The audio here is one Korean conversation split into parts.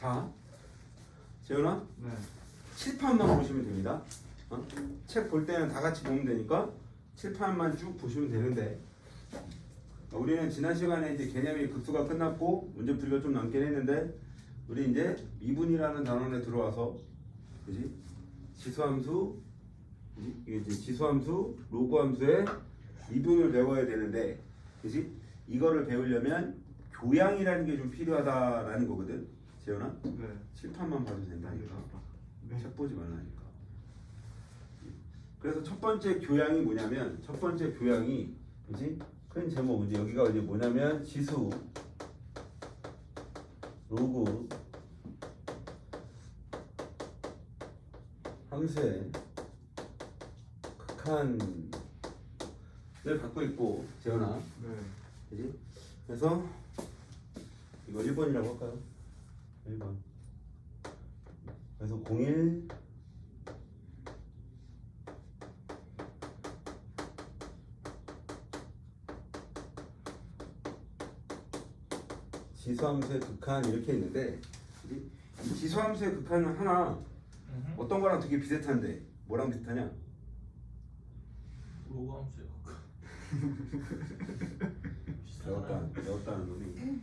자, 재현아, 네. 칠판만 보시면 됩니다. 책 볼 때는 다 같이 보면 되니까 칠판만 쭉 보시면 되는데, 우리는 지난 시간에 이제 개념이 급수가 끝났고 문제 풀이가 좀 남긴 했는데, 우리 이제 미분이라는 단원에 들어와서, 그지? 지수함수, 그지? 이게 이제 지수함수, 로그함수의 미분을 배워야 되는데, 그지? 이거를 배우려면 교양이라는 게 좀 필요하다라는 거거든, 재현아. 네. 칠판만 봐도 된다니까. 네. 책 보지 말라니까. 그래서 첫 번째 교양이 뭐냐면, 첫 번째 교양이, 그지? 큰 제목, 이제 여기가 이제 뭐냐면 지수, 로그, 함수의 극한을 갖고 있고, 재현아. 네. 그지? 그래서 이거 1번이라고 할까요? 1번. 그래서 01 지수함수의 극한 이렇게 있는데, 이 지수함수의 극한은 하나 어떤 거랑 되게 비슷한데, 뭐랑 비슷하냐? 로그 함수의 극한. 배웠다는 놈이.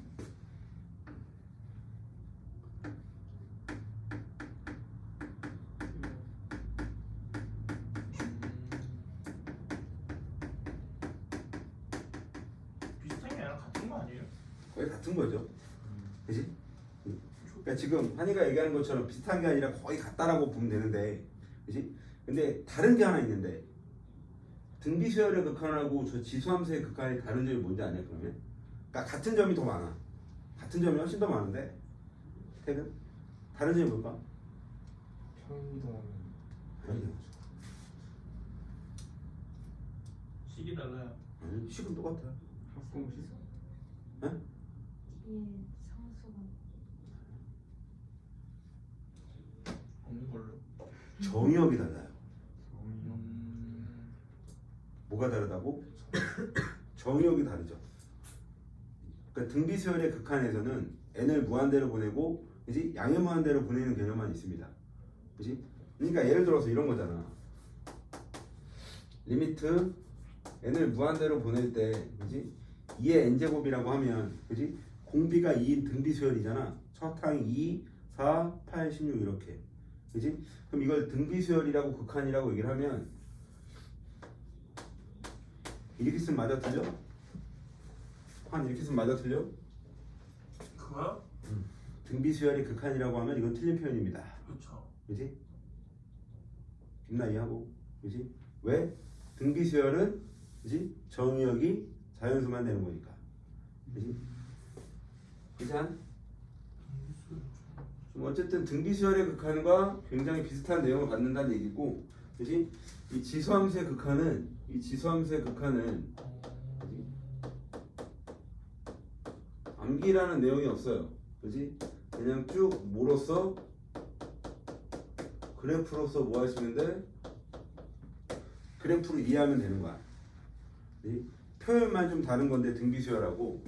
비슷한 게 아니라 같은 거 아니에요? 거의 같은 거죠. 그지? 그러니까 지금 한이가 얘기하는 것처럼 비슷한 게 아니라 거의 같다라고 보면 되는데, 그지? 근데 다른 게 하나 있는데, 등비수열의 극한하고 저 지수함수의 극한이 다른 점이 뭔지 아냐 그러면? 그러니까 같은 점이 더 많아. 같은 점이 훨씬 더 많은데, 태근? 다른 점이 뭘까? 편이동하면 아니, 식이 달라요. 아니, 식은 똑같아. 합공식? 네? 예, 성수가 없는 걸로. 정의역이 달라요. 정의요? 뭐가 다르다고? 정의역이 다르죠. 그러니까 등비수열의 극한에서는 n을 무한대로 보내고, 그지? 양의 무한대로 보내는 개념만 있습니다. 그지? 그러니까 예를 들어서 이런 거잖아. 리미트 n을 무한대로 보낼 때, 그지? 2의 n제곱이라고 하면, 그지? 공비가 2인 등비수열이잖아. 첫 항이 2, 4, 8, 16 이렇게. 그지? 그럼 이걸 등비수열이라고 극한이라고 얘기를 하면 이렇게 쓰면 맞아 틀려? 한 이렇게 쓰면 맞아 틀려? 그거요? 등비수열이 극한이라고 하면 이건 틀린 표현입니다. 그렇죠. 그지? 김나 이해하고, 그지? 왜? 등비수열은, 그지? 정의역이 자연수만 되는 거니까. 그지? 그지? 좀 어쨌든 등비수열의 극한과 굉장히 비슷한 내용을 갖는다는 얘기고, 그지? 이 지수함수의 극한은, 그지? 암기라는 내용이 없어요. 그지? 그냥 쭉 뭐로써, 그래프로서 뭐 하시면 돼? 그래프로 이해하면 되는 거야. 그지? 표현만 좀 다른 건데 등비수열하고,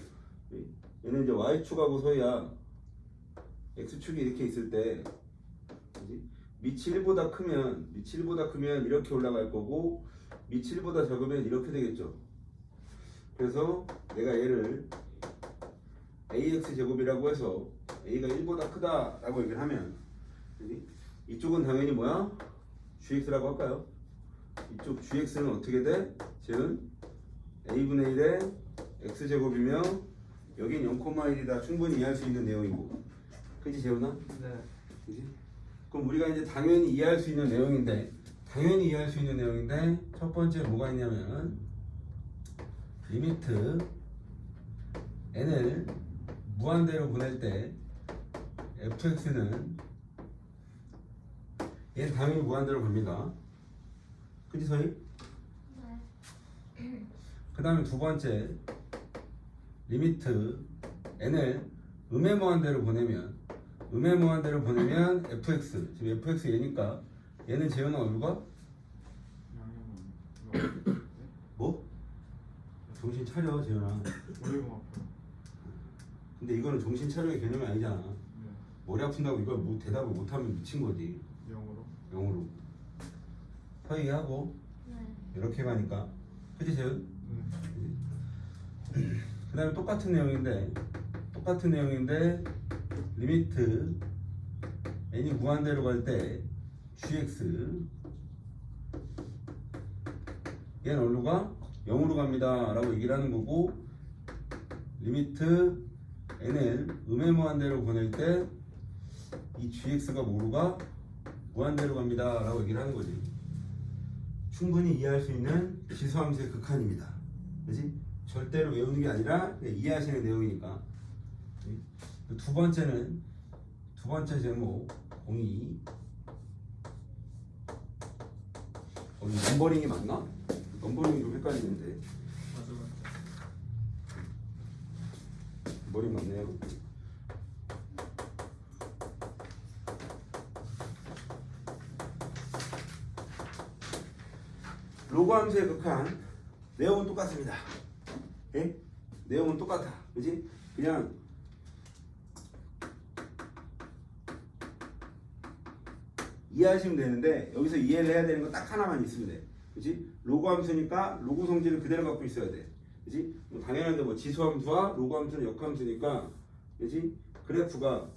얘는 이제 y축하고 서야 x축이 이렇게 있을 때, 그지? 밑이 1보다 크면 이렇게 올라갈 거고, 밑이 1보다 적으면 이렇게 되겠죠. 그래서 내가 얘를 ax 제곱이라고 해서 a가 1보다 크다라고 얘기를 하면, 그지? 이쪽은 당연히 뭐야? gx라고 할까요? 이쪽 gx는 어떻게 돼? 즉 a분의 1의 x제곱이며 여긴 0,1이다 충분히 이해할 수 있는 내용이고, 그지 재훈아? 네. 그지? 그럼 우리가 이제 당연히 이해할 수 있는 내용인데, 첫 번째 뭐가 있냐면 리미트 n을 무한대로 보낼 때 fx는 얘는 당연히 무한대로 갑니다. 그지 서희? 네. 그 다음에 두 번째 리미트 n을 음의 무한대로 보내면 fx, 지금 fx 얘니까 얘는 재현아 어디로 가? 양념은 뭐? 정신 차려 재현아. 머리가 아파요. 근데 이거는 정신 차려의 개념이 아니잖아. 네. 머리 아픈다고 이걸 뭐 대답을 못하면 미친 거지. 0으로. 0으로. 서희하고 네. 이렇게 가니까 그치 재은? 네. 그 다음에 똑같은 내용인데 리미트 n이 무한대로 갈 때 gx 얘는 어디로 가? 0으로 갑니다 라고 얘기를 하는 거고 리미트 n을 음의 무한대로 보낼 때 이 gx가 뭐로 가? 무한대로 갑니다 라고 얘기를 하는 거지. 충분히 이해할 수 있는 지수함수의 극한입니다. 그지? 절대로 외우는 게 아니라 그냥 이해하시는 내용이니까. 두 번째 제목 02. 넘버링이 맞나? 넘버링이 좀 헷갈리는데. 맞아. 머리 맞네요. 로그 함수의 극한 내용은 똑같습니다. 예? 내용은 똑같아. 그지? 그냥 이해하시면 되는데 여기서 이해를 해야 되는 거 딱 하나만 있으면 돼. 그지? 로그 함수니까 로그 성질을 그대로 갖고 있어야 돼. 그지? 뭐 당연한데 뭐 지수 함수와 로그 함수는 역함수니까 그지? 그래프가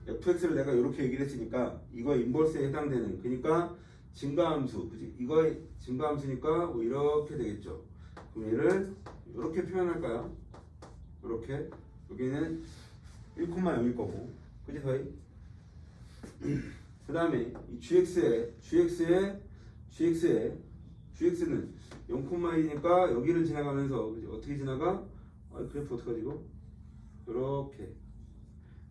fx를 내가 이렇게 얘기를 했으니까 이거 인버스에 해당되는 그러니까 증가함수 그지? 이거의 증가함수니까 뭐 이렇게 되겠죠. 그럼 얘를 이렇게 표현할까요? 이렇게 여기는 1,0일 거고 그지 서희? 그 다음에 이 gx는 0,1이니까 여기를 지나가면서 그지? 어떻게 지나가? 그래프 어떡하지 이거? 이렇게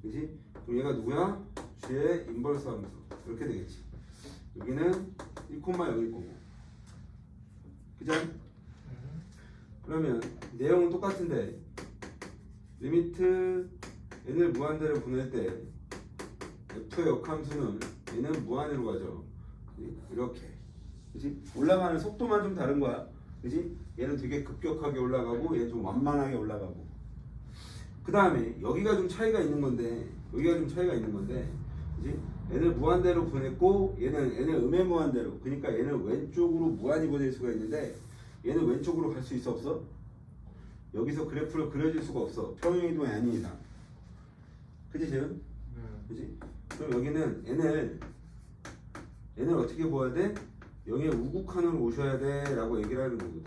그지? 그럼 얘가 누구야? g의 인버스 함수 이렇게 되겠지. 여기는 1,0일 거고 그죠? 그러면 내용은 똑같은데 리미트 n을 무한대로 보낼 때 f의 역함수는 얘는 무한으로 가죠. 이렇게 그치? 올라가는 속도만 좀 다른 거야. 그치? 얘는 되게 급격하게 올라가고 얘는 좀 완만하게 올라가고 그 다음에 여기가 좀 차이가 있는 건데 그치? n을 무한대로 보냈고 얘는 n을 음의 무한대로 그러니까 얘는 왼쪽으로 무한히 보낼 수가 있는데 얘는 왼쪽으로 갈 수 있어 없어? 여기서 그래프를 그려줄 수가 없어. 평행이동이 아닙니다. 그치 지금? 네. 그치? 그럼 여기는 n을 어떻게 보아야 돼? 0의 우극한으로 오셔야 돼 라고 얘기를 하는 거거든.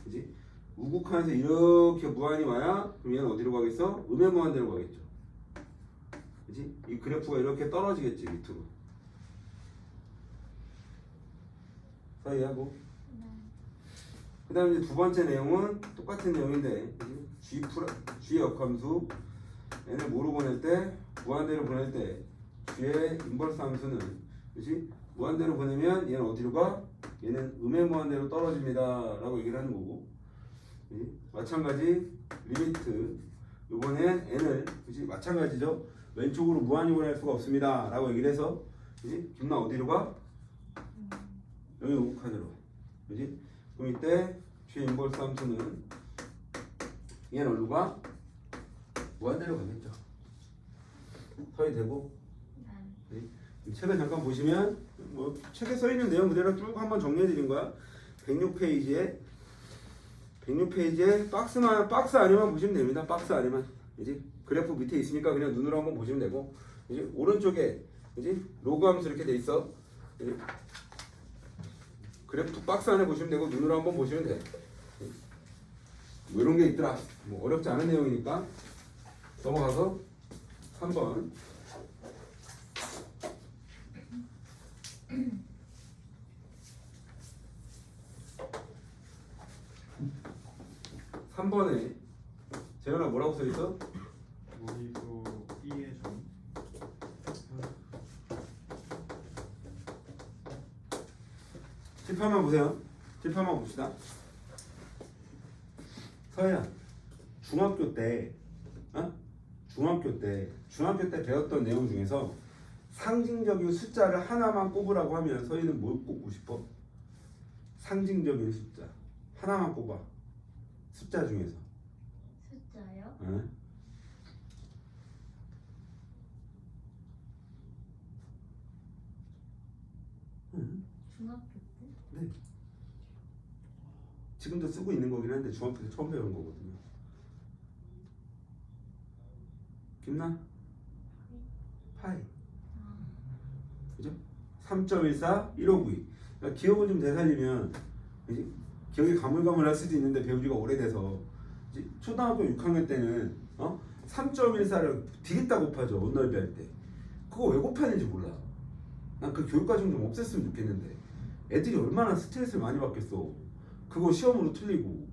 그치? 우극한에서 이렇게 무한히 와야 그럼 얘는 어디로 가겠어? 음의 무한대로 가겠죠. 그치? 이 그래프가 이렇게 떨어지겠지 밑으로. 사이하고 네. 그 다음에 이제 두 번째 내용은 똑같은 내용인데 G 역함수 n을 뭐로 보낼 때? 무한대로 보낼 때 G의 인버스 함수는 그치? 무한대로 보내면 얘는 어디로 가? 얘는 음의 무한대로 떨어집니다 라고 얘기를 하는 거고 그치? 마찬가지 리미트 요번엔 n을 그치? 마찬가지죠. 왼쪽으로 무한히 보낼 수가 없습니다 라고 얘기를 해서 그치? 김나 어디로 가? 여기 우극한으로 그치? 그럼 이때 G 인버스 함수는 얘는 어디로 가? 무한대로 가겠죠. 서이 되고 네. 책을 잠깐 보시면 뭐 책에 써 있는 내용 그대로 쭉 한번 정리해 드린 거야. 106페이지에 박스 안에만 보시면 됩니다. 박스 안에만. 이제 그래프 밑에 있으니까 그냥 눈으로 한번 보시면 되고 이제 오른쪽에 이제 로그 함수 이렇게 돼 있어. 이제 그래프 박스 안에 보시면 되고 눈으로 한번 보시면 돼. 뭐 이런 게 있더라. 뭐 어렵지 않은 내용이니까 넘어가서 3번. 3번에 재현아 뭐라고 써있어? 무리수 B의 점. 칠판만 보세요. 칠판만 봅시다. 서야 중학교 때 배웠던 내용 중에서 상징적인 숫자를 하나만 꼽으라고 하면 서희는 뭘 꼽고 싶어? 상징적인 숫자 하나만 꼽아. 숫자 중에서. 숫자요? 응? 중학교 때? 네. 지금도 쓰고 있는 거긴 한데 중학교 때 처음 배운 거거든요. 김나? 파이. 그죠? 3.14, 1592. 그러니까 기억을 좀 되살리면 그지? 기억이 가물가물할 수도 있는데 배우기가 오래돼서 이제 초등학교 6학년 때는 3.14를 디귿다 곱하죠. 원넓이 할 때. 그거 왜 곱하는지 몰라. 난 그 교육과정 좀 없앴으면 좋겠는데 애들이 얼마나 스트레스를 많이 받겠어. 그거 시험으로 틀리고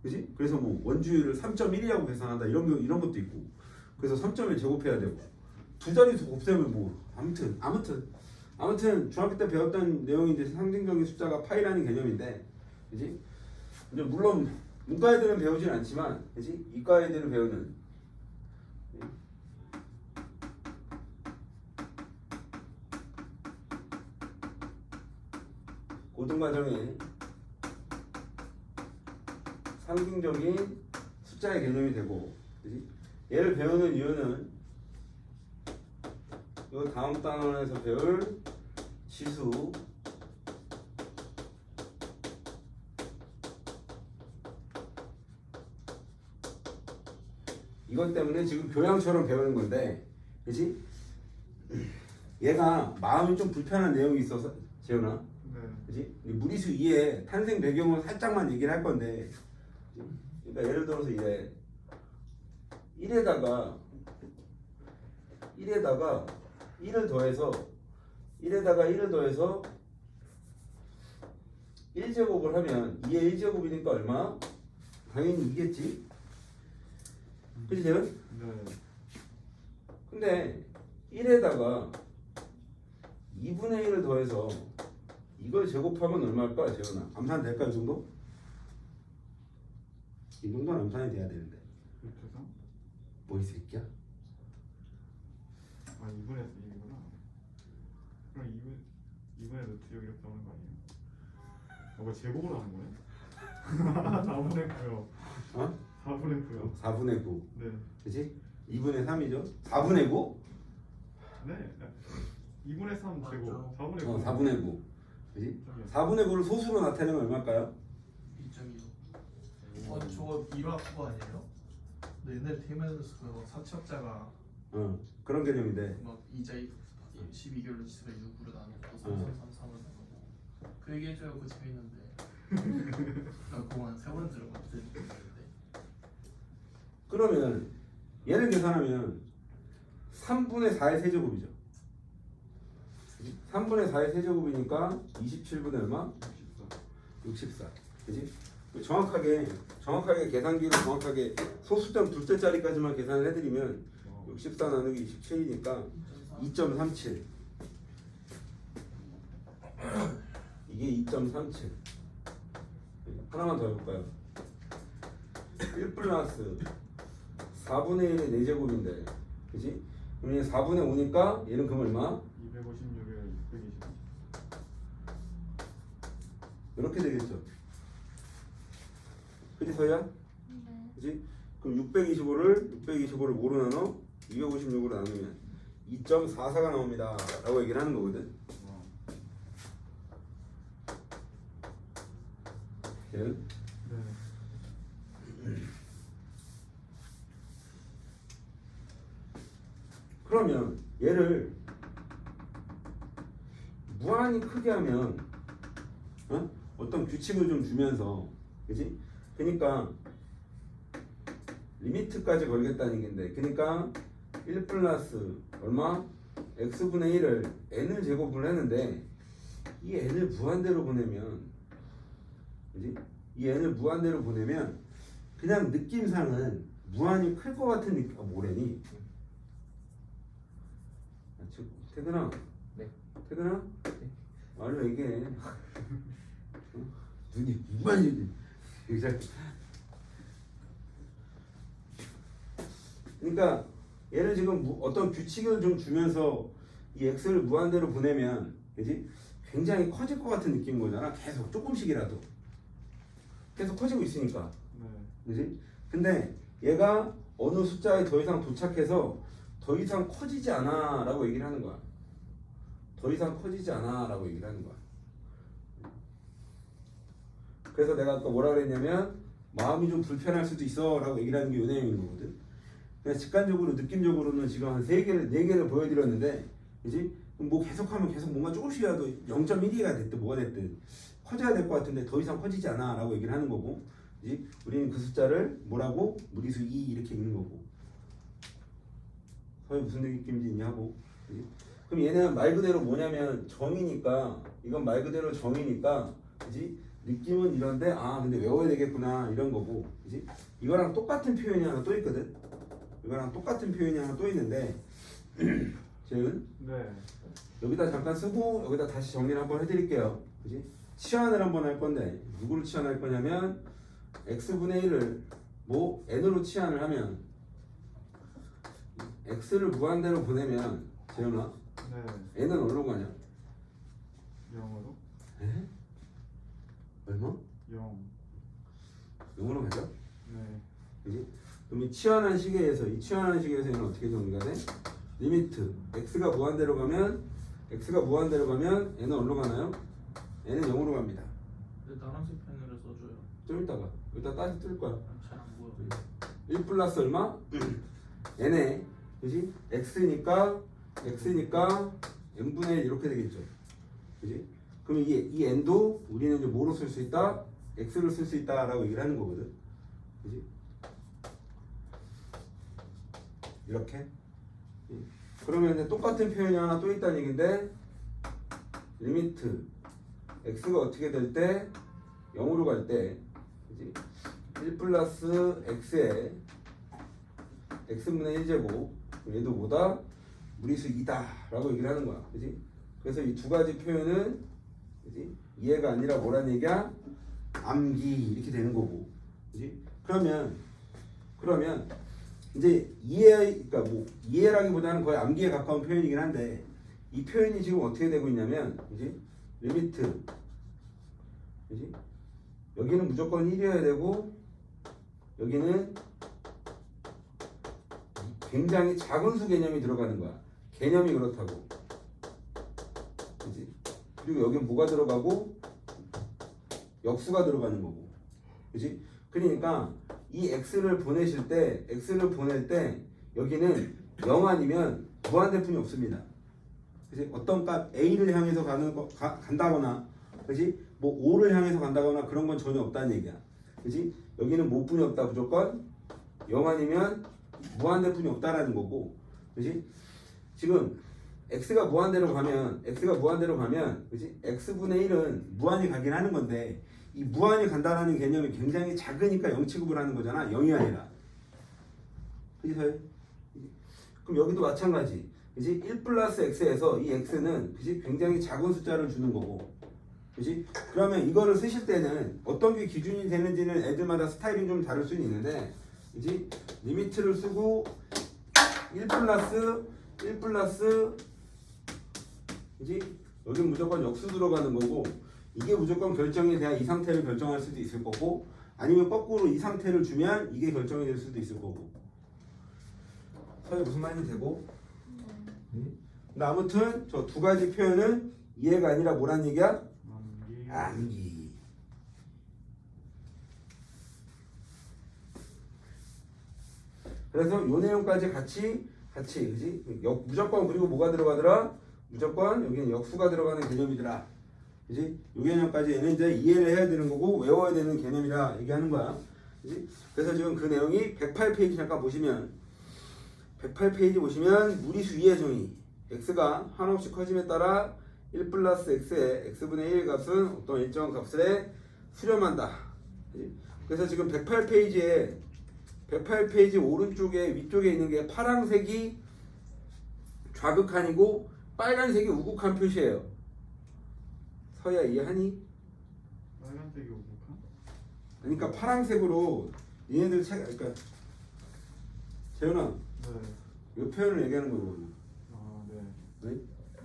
그지? 그래서 뭐 원주율을 3.1이라고 계산한다 이런 것도 있고 그래서 3.1 제곱해야 되고 두 자릿수 곱셈을 뭐 아무튼 중학교 때 배웠던 내용이 이제 상징적인 숫자가 파이라는 개념인데 그지? 이제 물론 문과 애들은 배우진 않지만 그지? 이과 애들은 배우는 고등과정의 상징적인 숫자의 개념이 되고 그지? 얘를 배우는 이유는 이 다음 단원에서 배울 지수 이것 때문에 지금 교양처럼 배우는 건데 그지? 얘가 마음이 좀 불편한 내용이 있어서 재훈아 네. 그지? 무리수 2의 탄생 배경을 살짝만 얘기를 할 건데 그러니까 예를 들어서 이래 1에다가 1을 더해서 1제곱을 하면 2의 1제곱이니까 얼마? 당연히 2겠지? 그치 재현? 네. 근데 1에다가 2분의 1을 더해서 이걸 제곱하면 얼마일까 재현아? 암산 될까 이 정도? 이 정도는 암산이 돼야 되는데 그렇죠. 뭐 이 새끼야? 아 2분의 1이구나. 그럼 2분의 루트 여기 이렇게 나오는 거 아니에요? 뭐 제곱으로 하는 거네? 4분의 9요. 어? 4분의 9요. 4분의 9 네. 그치? 2분의 3이죠? 4분의 9? 네. 2분의 3 제곱. 4분의 9. 4분의 9 그치? 저기요. 4분의 9를 소수로 나타내면 얼마일까요? 2.25. 저거 1화 그거 아니에요? 너 옛날에 테이블에서 그거 사채업자가 그런 개념인데 막 이자 12개월로 지수가 6으로 나누고 3, 3, 3, 3을 나누고 그 얘기해줘요. 그거 재밌는데 나 그거 한 3번 들어봤는데 그러면 얘를 계산하면 3분의 4의 세제곱이죠 3분의 4의 세제곱이니까 27분의 얼마? 64 그지? 정확하게 계산기로 정확하게 소수점 둘째 자리까지만 계산을 해드리면 64 나누기 27이니까 2.37 이게 2.37 하나만 더 해볼까요? 1 플러스 4분의 1의 4제곱인데 그치? 그럼 얘 4분의 5니까 얘는 그럼 얼마? 256에 620. 이렇게 되겠죠 그치 서희야? 네. 그치? 그럼 625를 뭐로 나눠? 256으로 나누면 2.44가 나옵니다 라고 얘기를 하는 거거든 얘는? 네. 그러면 얘를 무한히 크게 하면 어떤 규칙을 좀 주면서 그지? 그러니까 리미트까지 걸겠다는 얘기인데 그러니까 1 플러스 얼마? x분의 1을 n을 제곱을 했는데 이 n을 무한대로 보내면 그지? 이 n을 무한대로 보내면 그냥 느낌상은 무한히 클 것 같은 느낌 뭐래니? 태근아 네. 태근아? 네. 말로 얘기해 눈이 무반이지 그러니까 얘를 지금 어떤 규칙을 좀 주면서 이 x를 무한대로 보내면 그지? 굉장히 커질 것 같은 느낌인 거잖아 계속 조금씩이라도 계속 커지고 있으니까 네. 그지? 근데 얘가 어느 숫자에 더 이상 도착해서 더 이상 커지지 않아 라고 얘기를 하는 거야 더 이상 커지지 않아 라고 얘기를 하는 거야 그래서 내가 아까 뭐라 그랬냐면 마음이 좀 불편할 수도 있어 라고 얘기를 하는 게 요 내용인 거거든. 그냥 직관적으로 느낌적으로는 지금 한 4개를 보여드렸는데 그지? 뭐 계속하면 계속 뭔가 조금씩이라도 0.1가 됐든 뭐가 됐든 커져야 될 것 같은데 더 이상 커지지 않아 라고 얘기를 하는 거고 그지? 우리는 그 숫자를 뭐라고? 무리수 2 이렇게 읽는 거고 서에 무슨 느낌인지 이해하고 그지? 그럼 얘는 말 그대로 뭐냐면 정이니까 이건 말 그대로 정이니까 그지? 느낌은 이런데 아 근데 외워야 되겠구나 이런 거고 그지? 이거랑 똑같은 표현이 하나 또 있거든. 이거랑 똑같은 표현이 하나 또 있는데 재은 네. 여기다 잠깐 쓰고 여기다 다시 정리를 한번 해드릴게요. 그지? 치환을 한번 할 건데 누구를 치환할 거냐면 x분의 1을 뭐 n으로 치환을 하면 x를 무한대로 보내면 재현아 네. n은 어디로 가냐? 0으로? 에? 얼마? 0. 0으로 가죠? 네. 그지? 그럼 이 치환한 시계에서 얘는 어떻게 정리가 돼? 리미트 x가 무한대로 가면 n은 어디로 가나요? n은 0으로 갑니다. 근데 나랑색 펜으로 써줘요. 좀 이따가 일단 다시 뜰 거야. 잘 안 보여. 1 플러스 얼마? n에 그지? x니까 n분의 1 이렇게 되겠죠. 그지? 그럼 이 n도 우리는 이제 뭐로 쓸 수 있다? x로 쓸 수 있다라고 얘기를 하는 거거든. 그지? 이렇게. 그러면 이제 똑같은 표현이 하나 또 있다는 얘긴데 리미트 x가 어떻게 될 때 0으로 갈 때 그지? 1 플러스 x에 x분의 1제곱 얘도 뭐다? 무리수 2다 라고 얘기를 하는 거야. 그지? 그래서 이 두 가지 표현은 그지? 이해가 아니라 뭐란 얘기야? 암기 이렇게 되는 거고. 그지? 그러면 이제 그러니까 뭐 이해라기보다는 거의 암기에 가까운 표현이긴 한데 이 표현이 지금 어떻게 되고 있냐면 그지? 리미트 그지? 여기는 무조건 1이어야 되고 여기는 굉장히 작은 수 개념이 들어가는 거야. 개념이 그렇다고. 그지? 그리고 여기 뭐가 들어가고 역수가 들어가는 거고. 그지? 그러니까 이 x를 보낼 때 여기는 0 아니면 무한대품이 없습니다. 그지? 어떤 값 a를 향해서 간다거나 그지? 뭐 5를 향해서 간다거나 그런 건 전혀 없다는 얘기야. 그지? 여기는 뭐뿐이 없다 무조건 0 아니면 무한대품이 없다라는 거고. 그지? 지금 x가 무한대로 가면 그지? x분의 1은 무한히 가긴 하는 건데 이 무한히 간다라는 개념이 굉장히 작으니까 0 취급을 하는 거잖아. 0이 아니라. 그지? 그럼 여기도 마찬가지. 그지? 1 플러스 x에서 이 x는 그지? 굉장히 작은 숫자를 주는 거고. 그지? 그러면 이거를 쓰실 때는 어떤 게 기준이 되는지는 애들마다 스타일이 좀 다를 수는 있는데 그지? 리미트를 쓰고 1 플러스 그지? 여기 무조건 역수 들어가는 거고 이게 무조건 결정이 돼야 이 상태를 결정할 수도 있을 거고 아니면 거꾸로 이 상태를 주면 이게 결정이 될 수도 있을 거고. 서에 무슨 말인지 되고? 근데 아무튼 저 두 가지 표현은 이해가 아니라 뭐란 얘기야? 암기. 암기. 그래서 요 내용까지 같이 그지? 무조건 그리고 뭐가 들어가더라? 무조건 여기는 역수가 들어가는 개념이더라. 그지? 요 개념까지 얘는 이제 이해를 해야 되는 거고 외워야 되는 개념이라 얘기하는 거야. 그지? 그래서 지금 그 내용이 108페이지 잠깐 보시면 108페이지 보시면 무리수 2의 정의 x가 한없이 커짐에 따라 1 플러스 x의 x분의 1 값은 어떤 일정 값에 수렴한다. 그지? 그래서 지금 108페이지 오른쪽에 위쪽에 있는 게 파란색이 좌극한이고 빨간색이 우극한 표시예요. 서야 이해하니? 빨간색이 오복한? 그러니까 파란색으로 얘네들 그러니까 재현아 네. 이 표현을 얘기하는 거거든요. 아, 네. 네?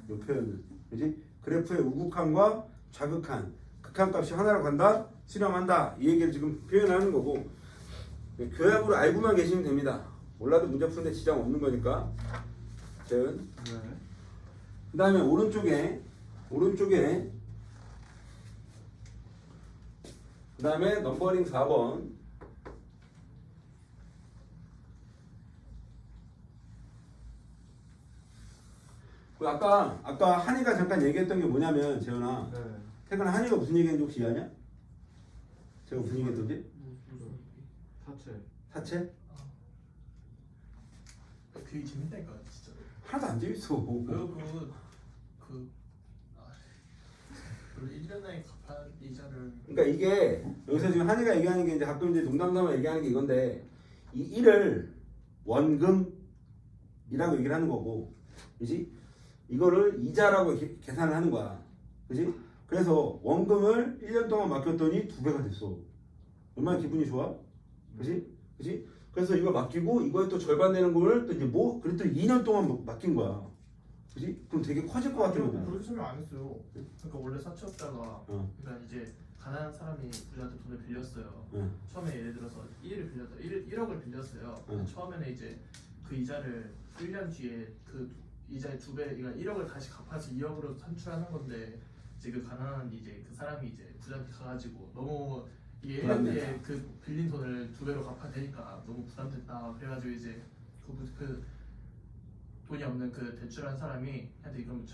이 표현을 그지? 그래프의 우극한과 좌극한 극한값이 하나로 간다 수렴한다 이 얘기를 지금 표현하는 거고 교양으로 알고만 계시면 됩니다. 몰라도 문제 푸는데 지장 없는 거니까. 재현. 네. 그 다음에 오른쪽에 그 다음에 넘버링 4번. 아까 한이가 잠깐 얘기했던 게 뭐냐면 재현아, 네. 태근아 한이가 무슨 얘기했는지 혹시 이해하냐? 제가 무슨 얘기했던지? 사채. 사채? 그게 재밌다니까요 진짜. 하나도 안 재밌어. 그 1년 내에 갚아야 이자를. 그러니까 이게 여기서 지금 한이가 얘기하는 게 이제 가끔 이제 농담삼아 얘기하는 게 이건데 이 일을 원금이라고 얘기를 하는 거고, 그지? 이거를 이자라고 계산을 하는 거야, 그지? 그래서 원금을 1년 동안 맡겼더니 2배가 됐어. 얼마나 기분이 좋아, 그지? 그지? 그래서 이걸 맡기고 이거에 또 절반 되는 거를 또 이제 뭐 그랬더니 2년 동안 맡긴 거야, 그지? 그럼 되게 커질 것 같은 거잖아. 그렇게 설명 안 했어요. 그러니까 원래 사채업자가 그러니까 이제 가난한 사람이 우리한테 돈을 빌렸어요. 처음에 예를 들어서 1억을 빌렸어요. 처음에는 이제 그 이자를 1년 뒤에 그 이자의 2배, 그러니까 1억을 다시 갚아서 2억으로 산출하는 건데 이제 그 가난한 이제 그 사람이 이제 부자한테 가가지고 너무 이게 1년 뒤에 그 빌린 돈을 2배로 갚아야 되니까 너무 부담됐다. 그래가지고 이제 그 돈이 없는 그 대출한 사람이 한테 그럼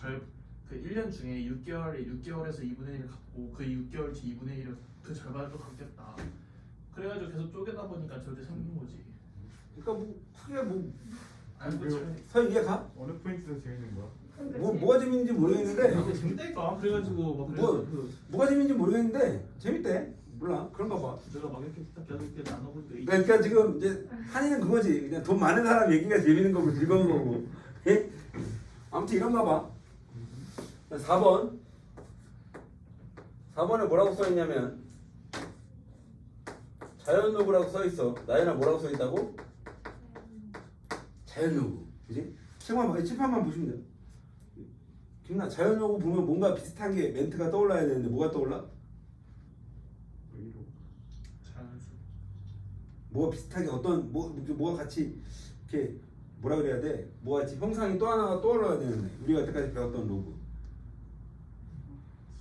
그 1년 중에 6개월에서 2분의 1을 갚고 그 6개월 뒤 2분의 1을 그 절반을 또 갚겠다. 그래가지고 계속 쪼개다 보니까 저렇게 생긴 거지. 그러니까 뭐 크게 뭐 아니 뭐 그래요? 서 이해가? 어느 포인트가 재밌는 거야? 뭐가 재밌는지 모르겠는데 이게 재밌다니까. 그래가지고 막 뭐가 재밌는지 모르겠는데 재밌대. 몰라, 그런가 봐. 내가 막 이렇게 딱 계속 이렇게 나눠보니까 그러니까 지금 이제 한이는 그거지. 그냥 돈 많은 사람 얘기가 재밌는 거고 즐거운 거고. 예? 아무튼 이런가 봐. 4번. 4번에 뭐라고 써 있냐면 자연노구라고 써 있어. 나연아 뭐라고 써 있다고? 자연노구. 그지? 칠판만 보시면 돼요. 김나 자연노구 보면 뭔가 비슷한 게 멘트가 떠올라야 되는데 뭐가 떠올라? 뭐가 비슷하게 어떤 뭐가 같이 이렇게 뭐라 그래야 돼? 뭐가 같이 형상이 또 하나가 떠올라야 되는데 우리가 여태까지 배웠던 로그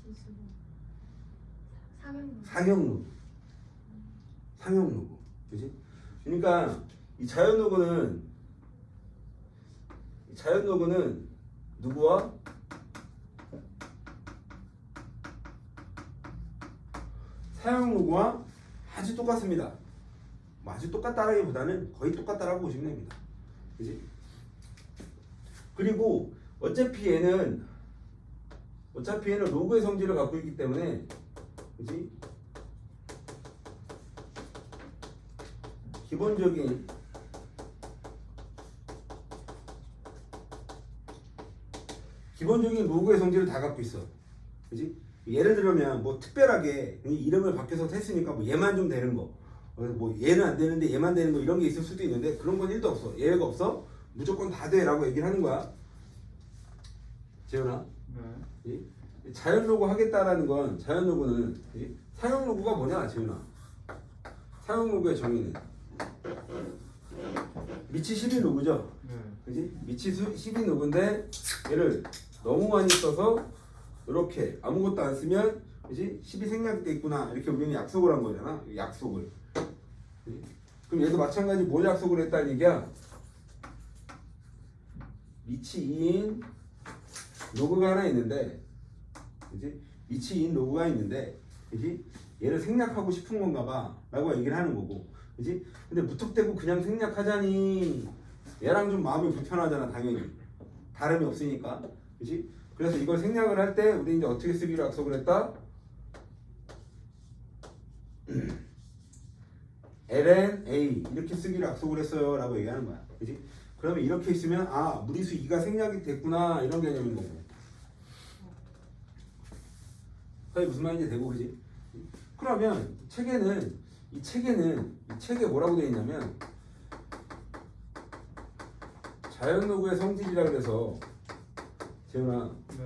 지수 상영 상형 로그, 그지? 그러니까 이 자연 로그는 누구와 사용 로그와 아주 똑같습니다. 뭐 아주 똑같다라기보다는 거의 똑같다라고 보시면 됩니다. 그지? 그리고 어차피 얘는 로그의 성질을 갖고 있기 때문에, 그지? 기본적인 로그의 성질을 다 갖고 있어. 그지? 예를 들면 뭐 특별하게 이름을 바뀌어서 했으니까 뭐 얘만 좀 되는 거, 뭐 얘는 안 되는데 얘만 되는 거 이런 게 있을 수도 있는데 그런 건 1도 없어. 예외가 없어. 무조건 다 돼라고 얘기를 하는 거야. 재현아. 네. 자연 로그 하겠다라는 건 자연 로그는 사용 로그가 뭐냐, 재현아? 사용 로그의 정의는 미치 12 로그죠. 네. 그지? 미치 12 로그인데 얘를 너무 많이 써서 이렇게 아무것도 안 쓰면, 그지? 10이 생략돼 있구나 이렇게 우리는 약속을 한 거잖아. 약속을. 그지? 그럼 얘도 마찬가지 뭘 약속을 했다는 얘기야? 미치 2인 로그가 하나 있는데, 그지? 미치 2인 로그가 있는데, 그지? 얘를 생략하고 싶은 건가 봐 라고 얘기를 하는 거고, 그지? 근데 무턱대고 그냥 생략하자니 얘랑 좀 마음이 불편하잖아. 당연히 다름이 없으니까, 그지? 그래서 이걸 생략을 할 때 우리 이제 어떻게 쓰기로 약속을 했다? LNA 이렇게 쓰기로 약속을 했어요 라고 얘기하는 거야. 그지? 그러면 이렇게 있으면 아, 무리수 2가 생략이 됐구나 이런 개념인 거고. 그게 무슨 말인지 되고, 그지? 그러면 이 책에 뭐라고 되어 있냐면 자연 로그의 성질이라 그래서, 재훈아, 네.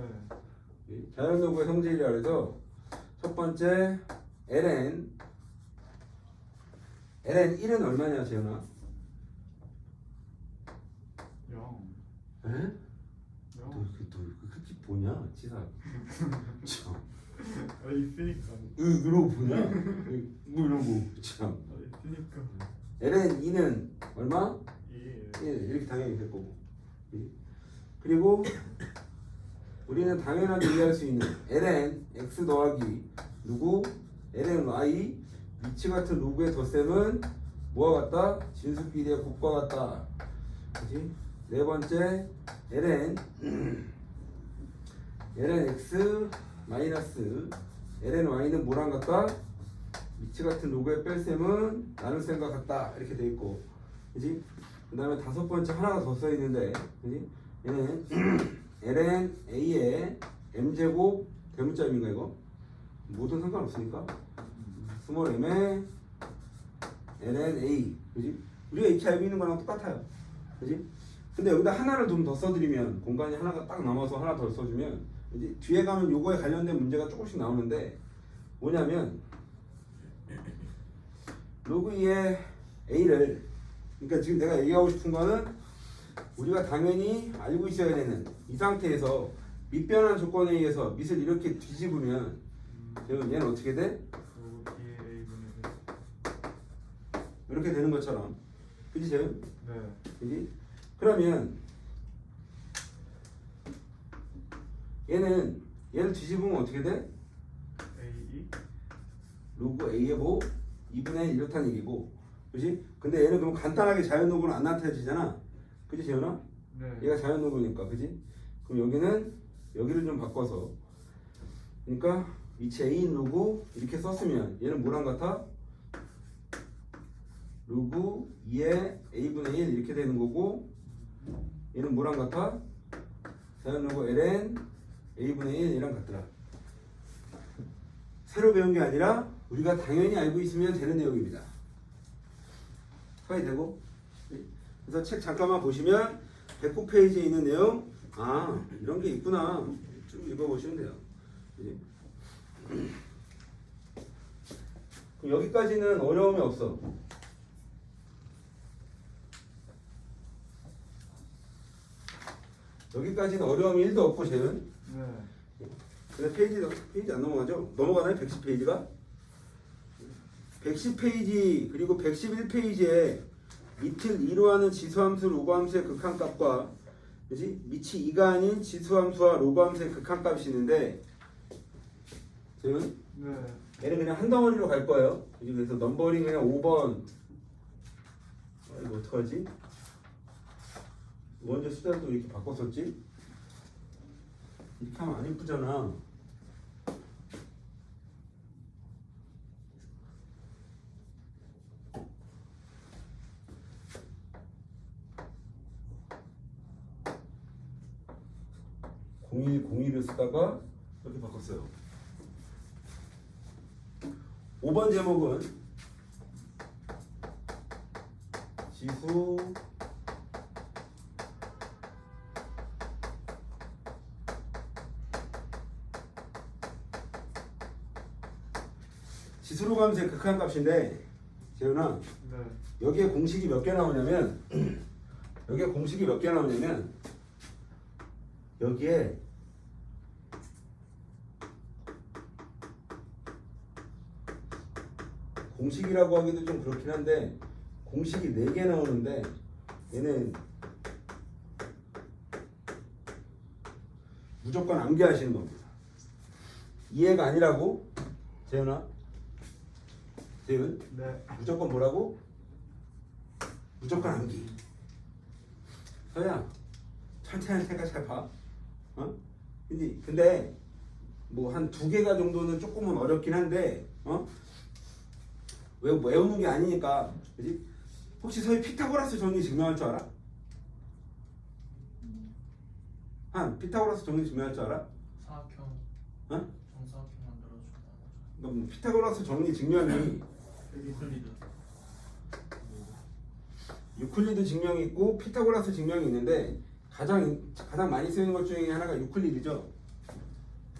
자연 로그의 성질이라 그래서 첫 번째 ln1은 얼마냐, 재훈아? 0. 에? 0. 너 그렇게 보냐, 치사. 참. 있으니까. 이러고 보냐? 뭐 이러고 참. 있으니까. ln 2는 얼마? 예. 1 이렇게 당연히 될 거고. 그리고 우리는 당연하게 이해할 수 있는 ln x 더하기 누구? ln y 위치 같은 로그의 덧셈은 뭐와 같다? 진수끼리의 곱과 같다. 그지? 네 번째 ln x 마이너스 ln y는 뭐랑 같다? 위치 같은 로그의 뺄셈은 나눗셈과 같다. 이렇게 돼 있고, 그지? 그 다음에 다섯 번째 하나가 더 써 있는데, 그지? 얘는 ln a의 m제곱 대문자입니까 이거? 뭐든 상관없으니까 스몰 m의 ln a, 그지? 우리가 이렇게 알고 있는 거랑 똑같아요, 그지? 근데 여기다 하나를 좀 더 써드리면, 공간이 하나가 딱 남아서 하나 더 써주면, 이제 뒤에 가면 요거에 관련된 문제가 조금씩 나오는데, 뭐냐면 로그 2의 a를, 그러니까 지금 내가 얘기하고 싶은 거는 우리가 당연히 알고 있어야 되는 이 상태에서 밑변환 조건에 의해서 밑을 이렇게 뒤집으면 얘는 어떻게 돼? 이렇게 되는 것처럼, 그지 재현? 네. 그지? 그러면 얘를 뒤집으면 어떻게 돼? A2? 로그 a의 뭐 2분의 1 이렇다는 얘기고, 그지? 근데 얘는 그럼 간단하게 자연녹으로 안 나타내지잖아, 그지 재현아? 네. 얘가 자연녹으니까, 그지? 그럼 여기는 여기를 좀 바꿔서, 그러니까 위치 a인 로그 이렇게 썼으면 얘는 뭐랑 같아? 로그 2의 a분의 1 이렇게 되는 거고, 얘는 뭐랑 같아? 자연로그 ln a분의 1 이랑 같더라. 새로 배운 게 아니라 우리가 당연히 알고 있으면 되는 내용입니다. 이해되고? 그래서 책 잠깐만 보시면 109페이지에 있는 내용, 아 이런 게 있구나, 쭉 읽어보시면 돼요. 그지? 그럼 여기까지는 어려움이 없어. 여기까지는 어려움이 1도 없고 재은. 네. 그래서 페이지 안 넘어가죠? 넘어가나요? 110페이지가? 110페이지 그리고 111페이지에 밑을 2로 하는 지수함수 로그함수의 극한값과, 그지? 밑이 2가 아닌 지수함수와 로그함수의 극한값이 있는데, 재은? 네. 얘는 그냥 한 덩어리로 갈 거예요. 그래서 넘버링 그냥 5번. 이거 어떡하지? 먼저 숫자를 또 이렇게 바꿨었지? 이렇게 하면 안 이쁘잖아. (0101을) 쓰다가 이렇게 바꿨어요. 5번 제목은 지수 지수로감수의 극한값인데, 재훈아, 네. 여기에 공식이 몇 개 나오냐면 여기에 공식이 몇 개 나오냐면 여기에 공식이라고 하기도 좀 그렇긴 한데 공식이 4개 나오는데, 얘는 무조건 암기하시는 겁니다. 이해가 아니라고? 재훈아? 재훈? 네. 무조건 뭐라고? 무조건 암기. 서야, 천천히 할 테니까 잘 봐. 어? 근데 뭐 한 2개가 정도는 조금은 어렵긴 한데, 어? 외우는 게 아니니까, 그지? 혹시 서희 피타고라스 정리 증명할 줄 알아? 한 피타고라스 정리 증명할 줄 알아? 사각형, 어? 정사각형 만들어준다. 그러니까 뭐 피타고라스 정리 증명이 유클리드. 유클리드 증명이 있고 피타고라스 증명이 있는데 가장 많이 쓰이는 것 중에 하나가 유클리드죠.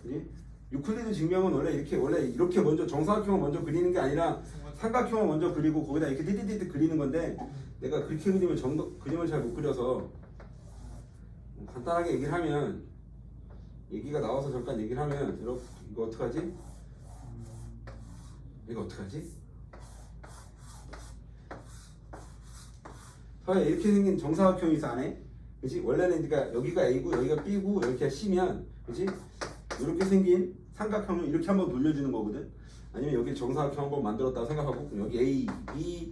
그지? 유클리드 증명은 원래 이렇게 먼저 정사각형을 먼저 그리는 게 아니라 삼각형을 먼저 그리고 거기다 이렇게 띠띠띠띠 그리는 건데, 내가 그렇게 그림을 잘 못 그려서 간단하게 얘기를 하면, 얘기가 나와서 잠깐 얘기를 하면 이거 어떡하지? 이거 어떡하지? 서야 이렇게 생긴 정사각형이 있어 안에. 그치? 원래는 그러니까 여기가 A고 여기가 B고 이렇게 C면 그치? 이렇게 생긴 삼각형을 이렇게 한번 돌려주는 거거든. 아니면 여기 정사각형 한번 만들었다고 생각하고 여기 A, B,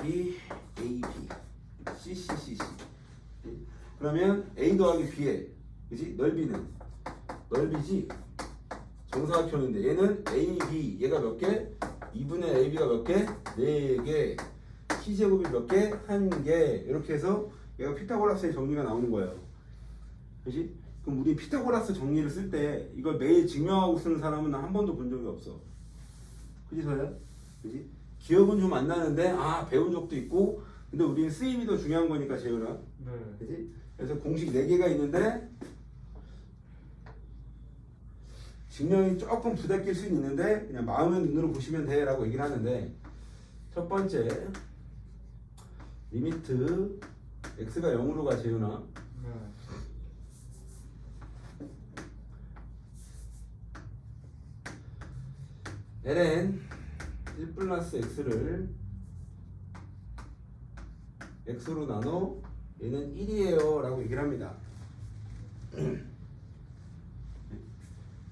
B, A, B, C, C, C, C. 그러면 A 더하기 B에 그치? 넓이지? 정사각형인데 얘는 AB 얘가 몇 개? 2분의 AB가 몇 개? 4개. C제곱이 몇 개? 1개. 이렇게 해서 얘가 피타고라스의 정리가 나오는 거예요. 그치? 그럼 우리 피타고라스 정리를 쓸 때 이걸 매일 증명하고 쓰는 사람은 난 한 번도 본 적이 없어. 그치 서야? 그치? 기억은 좀 안 나는데 배운 적도 있고 근데 우리는 쓰임이 더 중요한 거니까 재현아. 네. 그치? 그래서 공식 4개가 있는데 증명이 조금 부대낄 수는 있는데 그냥 마음의 눈으로 보시면 돼 라고 얘기를 하는데 첫 번째 리미트 x가 0으로 가 재훈아. 네. ln 1 플러스 x를 x로 나눠 얘는 1이에요 라고 얘기를 합니다.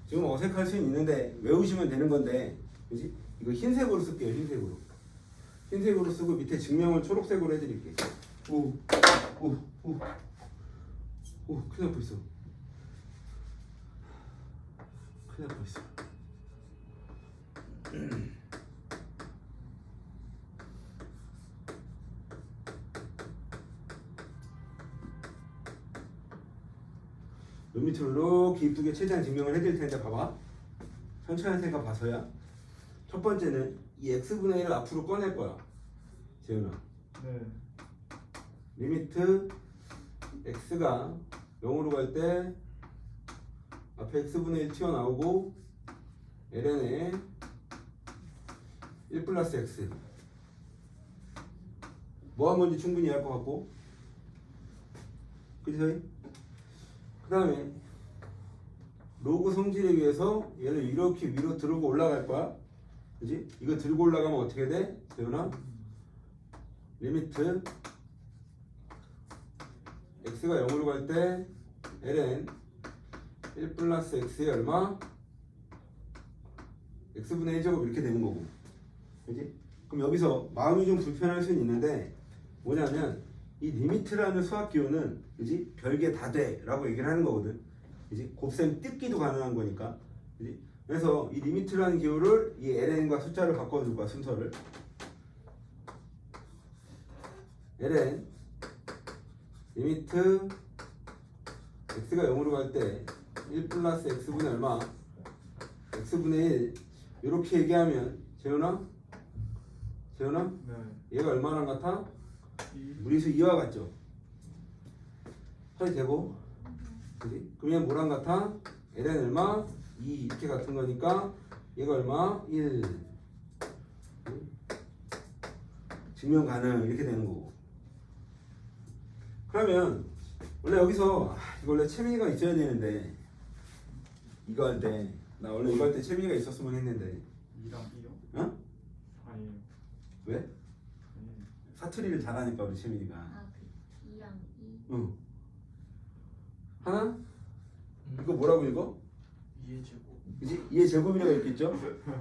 지금 어색할 수는 있는데 외우시면 되는 건데 그지? 이거 흰색으로 쓸게요. 흰색으로 쓰고 밑에 증명을 초록색으로 해드릴게요. 오, 큰일 날 뻔했어. 요 밑으로 이렇게 이쁘게 최대한 증명을 해드릴 텐데 봐봐. 천천히 할 테니까 봐서야. 첫 번째는 이 x분의 1을 앞으로 꺼낼 거야. 재훈아. 네. 리미트 x가 0으로 갈 때 앞에 x분의 1 튀어나오고 ln에 1 플러스 x 뭐 한 건지 충분히 알 것 같고 그치? 그 다음에 로그 성질에 의해서 얘를 이렇게 위로 들고 올라갈 거야. 그지? 이거 들고 올라가면 어떻게 돼? 재훈아? 리미트 x가 0으로 갈 때 ln 1 플러스 x에 얼마? x분의 1제곱 이렇게 되는 거고. 그지? 그럼 여기서 마음이 좀 불편할 수는 있는데 뭐냐면 이 리미트라는 수학 기호는 그지? 별게 다 돼 라고 얘기를 하는 거거든. 그지? 곱셈 뜯기도 가능한 거니까. 그지? 그래서 이 리미트라는 기호를 이 ln과 숫자를 바꿔줄 거야. 순서를 ln 리미트 x가 0으로 갈 때 1 플러스 x분의 얼마? x분의 1 이렇게 얘기하면 재훈아? 네. 얘가 얼마나 같아? 이. 무리수 2와 같죠? 처리되고 그지? 그럼 얘는 뭐랑 같아? ln 얼마? 2 이렇게 같은 거니까 얘가 얼마? 1 증명 가능 이렇게 되는 거고. 그러면 원래 여기서 이거 원래 채민이가 있어야 되는데 이거 할 때 나 원래 이거 할 때 채민이가 있었으면 했는데 2랑 2요? 어? 아니에요. 왜? 아니에요. 사투리를 잘하니까 우리 채민이가. 그 2랑 2. 응. 하나? 이거 뭐라고 읽어? 2의 제곱. 그지? 2의 제곱이라고 읽겠죠?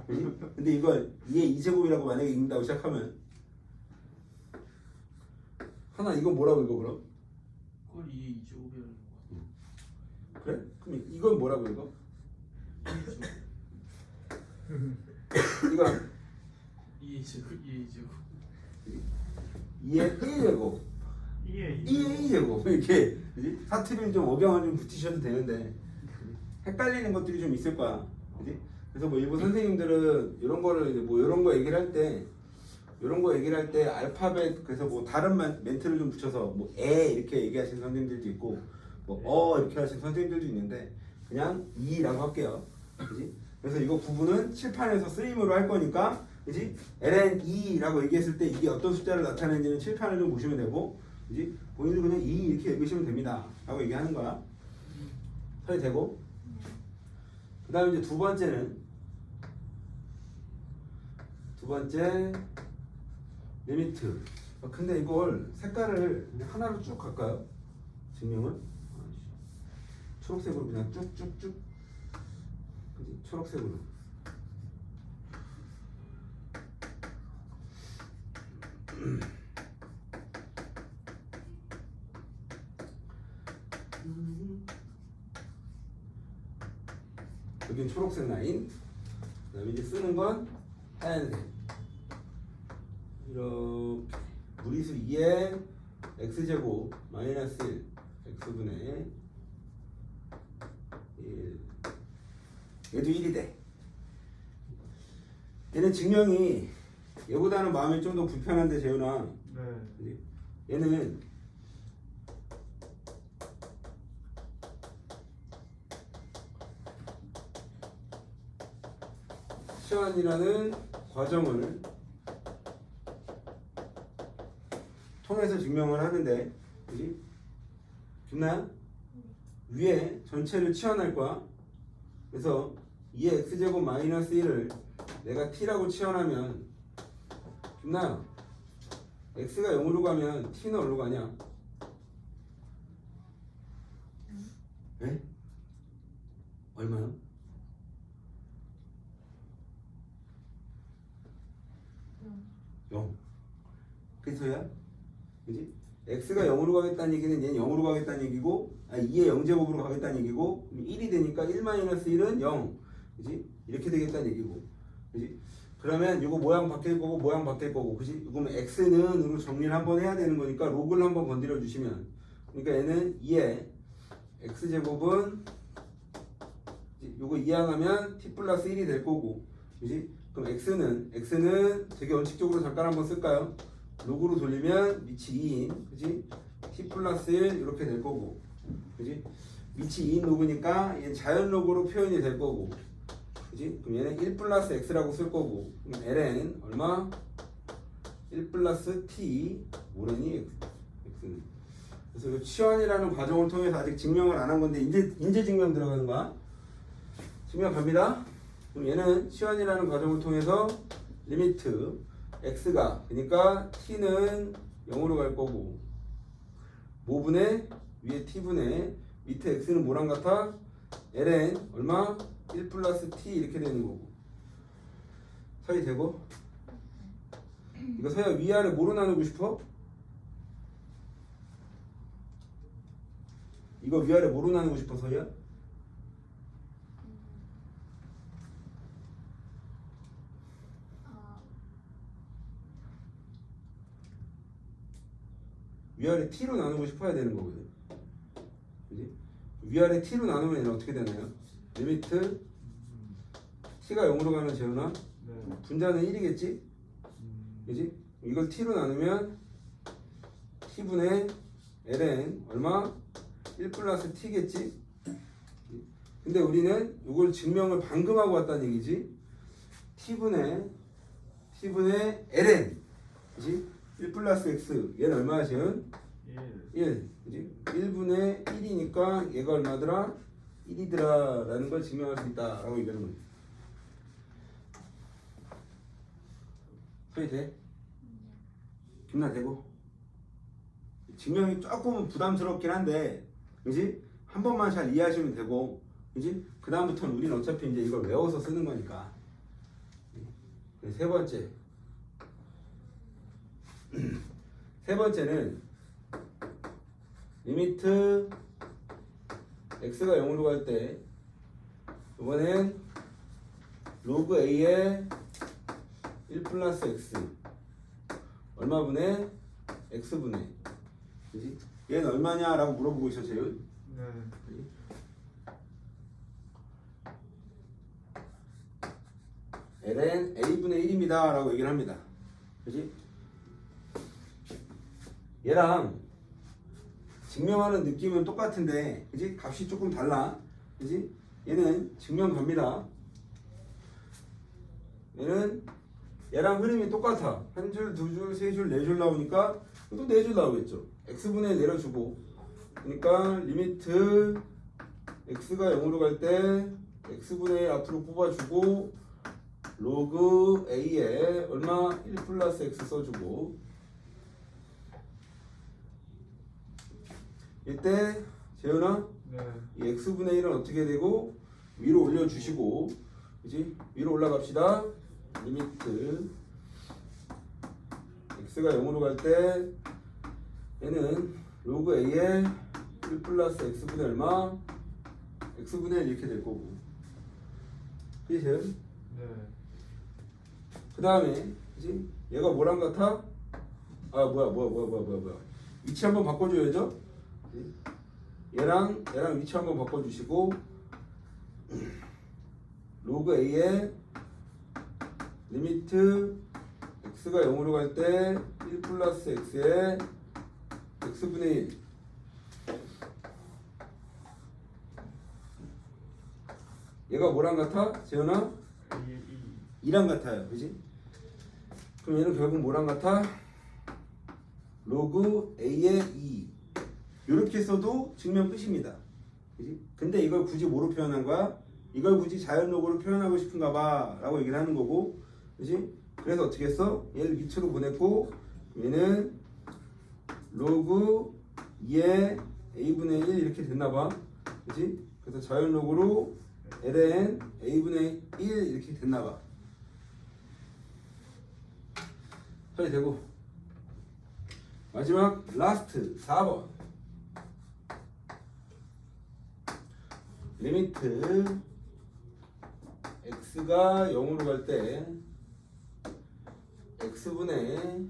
그지? 근데 이걸 2의 2제곱이라고 만약에 읽는다고 시작하면 하나 이거 뭐라고 읽어 그럼? 그걸 2의 2제곱이라는 거. 그래? 그럼 이건 뭐라고 읽어? 2의 이거 제곱. 2의 제곱. 2의 1제곱 2에 2의 2제곱 이렇게 그지? 사투리를 좀 억양을 좀 붙이셔도 되는데 헷갈리는 것들이 좀 있을 거야. 그지? 그래서 뭐 일부 선생님들은 이런 거를 이제 뭐 이런 거 얘기를 할 때 알파벳 그래서 뭐 다른 멘트를 좀 붙여서 뭐 이렇게 얘기하시는 선생님들도 있고 뭐 이렇게 하시는 선생님들도 있는데 그냥 2라고 할게요. 그지? 그래서 이거 구분은 칠판에서 쓰임으로 할 거니까 그지? ln 2라고 얘기했을 때 이게 어떤 숫자를 나타내는지는 칠판을 좀 보시면 되고 그지? 본인도 그냥 2 이렇게 읽으시면 됩니다 라고 얘기하는 거야. 처리되고 그 다음에 이제 두 번째는 두 번째 리미트. 근데 이걸 색깔을 그냥 하나로 쭉 갈까요? 증명을? 초록색으로 그냥 쭉쭉쭉. 그지? 초록색으로. 여긴 초록색 라인. 그다음에 이제 쓰는 건 하얀색. 이렇게 무리수 2에 x제곱 마이너스 1 x분의 1. 얘도 1이 돼. 얘는 증명이 얘보다는 마음이 좀 더 불편한데 재훈아. 네. 얘는 시환이라는 과정을 통해서 증명을 하는데, 그지? 김나야? 위에 전체를 치환할 거야. 그래서 2의 x제곱 마이너스 1을 내가 t라고 치환하면, 김나야, x가 0으로 가면 t는 어디로 가냐? 네? 얼마요? 0. 그래서야, 그지? x가 0으로 가겠다는 얘기는 얘는 0으로 가겠다는 얘기고, 2의 0제곱으로 가겠다는 얘기고, 1이 되니까 1-1은 0, 그지? 이렇게 되겠다는 얘기고, 그지? 그러면 이거 모양 바뀔 거고 모양 바뀔 거고, 그지? 그러면 x는 으로 정리를 한번 해야 되는 거니까 로그를 한번 건드려 주시면, 그러니까 얘는 2의 x제곱은 요거 이항하면 t 플러스 1이 될 거고, 그지? 그럼 x는 되게 원칙적으로 잠깐 한번 쓸까요? 로그로 돌리면 밑이 2인, 그지? t 플러스 1 이렇게 될 거고, 그지? 밑이 2인 로그니까 얘는 자연 로그로 표현이 될 거고, 그지? 그럼 얘는 1 플러스 x라고 쓸 거고, 그럼 ln 얼마? 1 플러스 t 모르니 x는. 그래서 이 치환이라는 과정을 통해서 아직 증명을 안 한 건데 이제 증명 들어가는 거야. 증명 갑니다. 그럼 얘는 치환이라는 과정을 통해서 리미트 x가, 그러니까 t는 0으로 갈 거고, 뭐분의 위에 t분의 밑에 x는 뭐랑 같아? ln 얼마? 1 플러스 t 이렇게 되는 거고. 서희 되고? 이거 서희야 위아래 뭐로 나누고 싶어? 이거 위아래 뭐로 나누고 싶어 서희야? 위아래 t로 나누고 싶어야 되는 거거든. 그지? 위아래 t로 나누면 얘는 어떻게 되나요? 리미트 t가 0으로 가면 재훈아 네. 분자는 1이겠지? 그지? 이걸 t로 나누면 t분의 ln 얼마? 1 플러스 t겠지? 근데 우리는 이걸 증명을 방금 하고 왔다는 얘기지? t분의 ln, 그지? 1 플러스 x, 얘는 얼마야 지금? 1, 그지? 1분의 1이니까 얘가 얼마더라? 1이더라 라는 걸 증명할 수 있다 라고 얘기하는 거지. 소리 돼? 김나 되고? 증명이 조금 부담스럽긴 한데, 그지? 한 번만 잘 이해하시면 되고, 그지? 그 다음부터는 우리는 어차피 이제 이걸 외워서 쓰는 거니까. 세 번째. 세 번째는 리미트 x가 0으로 갈 때, 이번엔 로그 a의 1 플러스 x 얼마분의 x분의, 그지? 얘는 얼마냐 라고 물어보고 있어 재훈. 네. ln a분의 1입니다 라고 얘기를 합니다. 그지? 얘랑 증명하는 느낌은 똑같은데, 그지? 값이 조금 달라. 그지? 얘는 증명 갑니다. 얘는 얘랑 흐름이 똑같아. 한 줄, 두 줄, 세 줄, 네 줄 나오니까 또 네 줄 나오겠죠. x분의 내려주고, 그러니까 리미트 x가 0으로 갈 때 x분의 1 앞으로 뽑아주고, 로그 A에 얼마? 1 플러스 X 써주고 이때 재현아 네. 이 X분의 1은 어떻게 되고 위로 올려주시고 그지? 위로 올라갑시다. 리미트 X가 0으로 갈 때 얘는 로그 A에 1 플러스 X분의 얼마? X분의 1 이렇게 될 거고 그지 재현? 네. 그 다음에 그지? 얘가 뭐랑 같아? 아 뭐야 위치 한번 바꿔줘야죠. 그지? 얘랑 위치 한번 바꿔주시고 로그 A의 리미트 X가 0으로 갈 때 1 플러스 X에 X분의 1 얘가 뭐랑 같아? 재현아? 이 2랑 같아요. 그지? 그럼 얘는 결국 뭐랑 같아? 로그 A의 2 이렇게 써도 증명 끝입니다. 그지? 근데 이걸 굳이 뭐로 표현한 거야? 이걸 굳이 자연록으로 표현하고 싶은가 봐 라고 얘기를 하는 거고 그지? 그래서 어떻게 했어? 얘를 밑으로 보냈고 얘는 로그 2의 A분의 1 이렇게 됐나 봐. 그지? 그래서 자연록으로 ln A분의 1 이렇게 됐나 봐. 처리되고 마지막 라스트 4번 리미트 x가 0으로 갈 때 x분의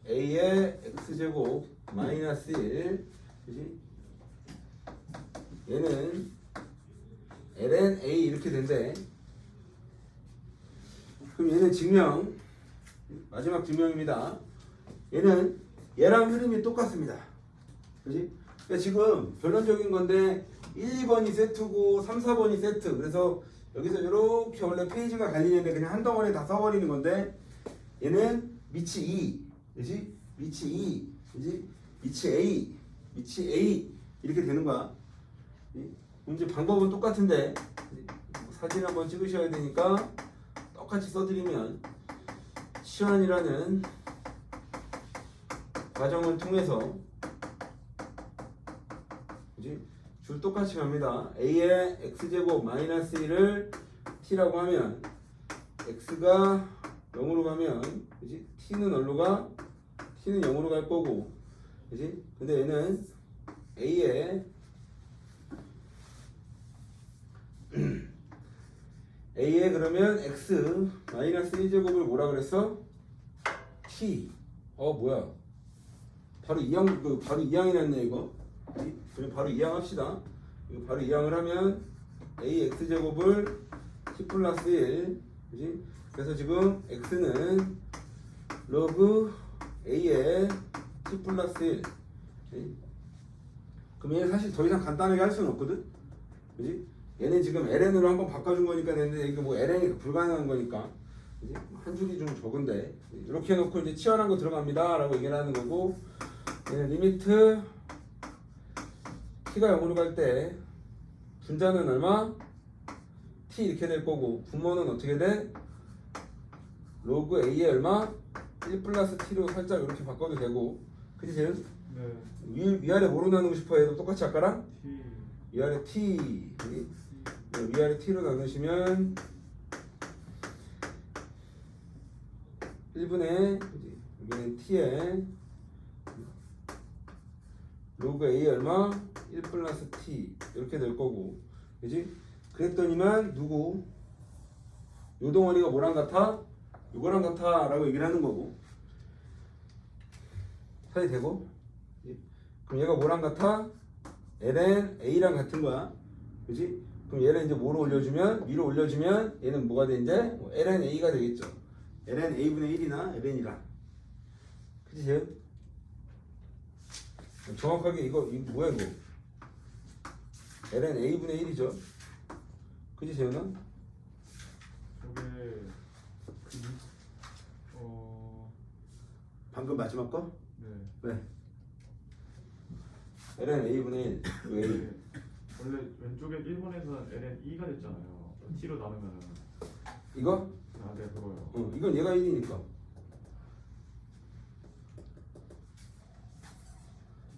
a의 x제곱 마이너스 1 그지? 얘는 ln a 이렇게 된대. 그럼 얘는 증명 마지막 증명입니다. 얘는 얘랑 흐름이 똑같습니다. 그지? 그러니까 지금 결론적인 건데 1, 2번이 세트고 3, 4번이 세트. 그래서 여기서 이렇게 원래 페이지가 갈리는데 그냥 한 덩어리에 다 써버리는 건데 얘는 밑이 2, 그지? 밑이 2, 그지? 밑이 A 이렇게 되는 거야. 이제 방법은 똑같은데 사진 한번 찍으셔야 되니까 똑같이 써드리면 시환이라는 과정을 통해서 그지? 줄 똑같이 갑니다. A의 X제곱 마이너스 1을 T라고 하면 X가 0으로 가면 그지? T는 어디로 가? T는 0으로 갈 거고 그지? 근데 얘는 A에 그러면 X 마이너스 1제곱을 뭐라 그랬어? T 뭐야 바로 바로 이항이 났네 이거. 그럼 바로 이항합시다. 이거 바로 이항을 하면 A X제곱을 T 플러스 1 그지? 그래서 지금 X는 로그 A의 T 플러스 1 그지? 그럼 얘는 사실 더 이상 간단하게 할 수는 없거든. 그지? 얘는 지금 ln으로 한번 바꿔준 거니까 되는데 이게 뭐 ln이 불가능한 거니까 그지? 한 줄이 좀 적은데 이렇게 해놓고 이제 치환한 거 들어갑니다 라고 얘기를 하는 거고 얘는 리미트 t가 0으로 갈 때 분자는 얼마? t 이렇게 될 거고 분모는 어떻게 돼? 로그 a에 얼마? 1 플러스 t로 살짝 이렇게 바꿔도 되고 그치 재윤? 네. 위아래 뭐로 나누고 싶어 해도 똑같이 아까랑? T 위아래 t 위아래 t로 나누시면 1분의 여기는 t에 로그 a 얼마? 1 플러스 t 이렇게 될 거고 그지? 그랬더니만 누구? 요 덩어리가 뭐랑 같아? 요거랑 같아 라고 얘기를 하는 거고 사이 되고 그럼 얘가 뭐랑 같아? ln a랑 같은 거야 그지? 그럼 얘를 이제 뭐로 올려주면 위로 올려주면 얘는 뭐가 돼 이제? ln a가 되겠죠. ln a분의 1이나 ln이랑 그치 재현? 정확하게 이거 뭐야 이거 ln a분의 1이죠. 그치 재현아? 저게 방금 마지막 거? 네. 왜? ln a분의 1 왜? 원래 왼쪽에 1번에서는 ln 2가 됐잖아요. t로 나누면은 이거? 아, 네, 그거요. 이건 얘가 1이니까.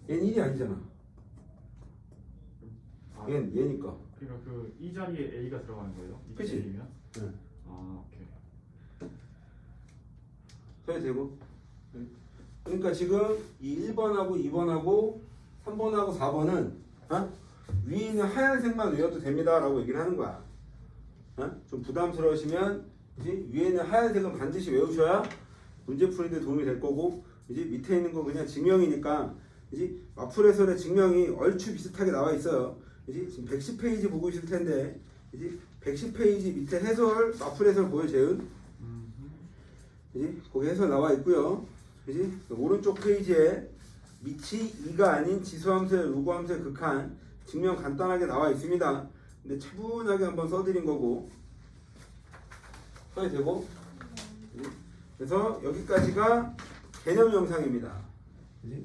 얘는 1이 아니잖아. 아, 얘니까. 그러니까 그 이 자리에 A가 들어가는 거예요? 이 그치? 자리면? 응. 아, 오케이. 써야 되고. 그러니까 지금 이 1번하고 2번하고 3번하고 4번은 위에 있는 하얀색만 외워도 됩니다 라고 얘기를 하는 거야. 좀 부담스러우시면 그지? 위에 있는 하얀색은 반드시 외우셔야 문제 푸는데 도움이 될 거고, 이제 밑에 있는 거 그냥 증명이니까, 그지? 마풀해설의 증명이 얼추 비슷하게 나와 있어요. 그지? 지금 110페이지 보고 있을 텐데, 그지? 110페이지 밑에 해설, 마풀해설 보여 재은? 그지? 거기 해설 나와 있고요. 그지? 오른쪽 페이지에 밑이 2가 아닌 지수함수의 요구함수의 극한 증명 간단하게 나와 있습니다. 근데 차분하게 한번 써드린 거고, 써야 되고. 그지? 그래서 여기까지가 개념 영상입니다. 그지?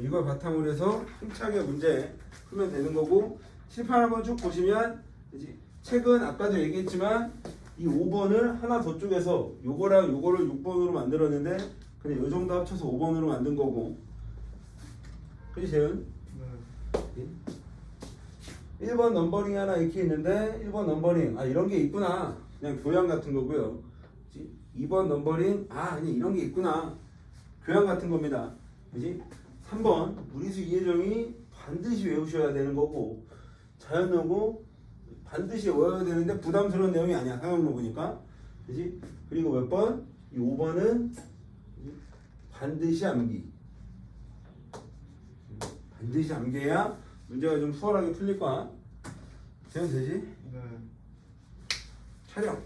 이걸 바탕으로 해서 힘차게 문제 풀면 되는 거고, 칠판 한번 쭉 보시면, 그지? 책은 아까도 얘기했지만 이 5번을 하나 더 쪼개서 요거랑 요거를 6번으로 만들었는데 그냥 요 정도 합쳐서 5번으로 만든 거고. 그지 재은? 네. 1번 넘버링이 하나 이렇게 있는데 1번 넘버링 이런 게 있구나, 그냥 교양 같은 거고요. 그치? 2번 넘버링 아니 이런 게 있구나, 교양 같은 겁니다. 그지? 3번 무리수 이해정이 반드시 외우셔야 되는 거고, 자연노고 반드시 외워야 되는데 부담스러운 내용이 아니야, 상용로 보니까. 그지? 그리고 몇 번? 이 5번은 반드시 암기. 반드시 암기해야 문제가 좀 수월하게 풀릴 거야. 되면 되지? 네. 촬영.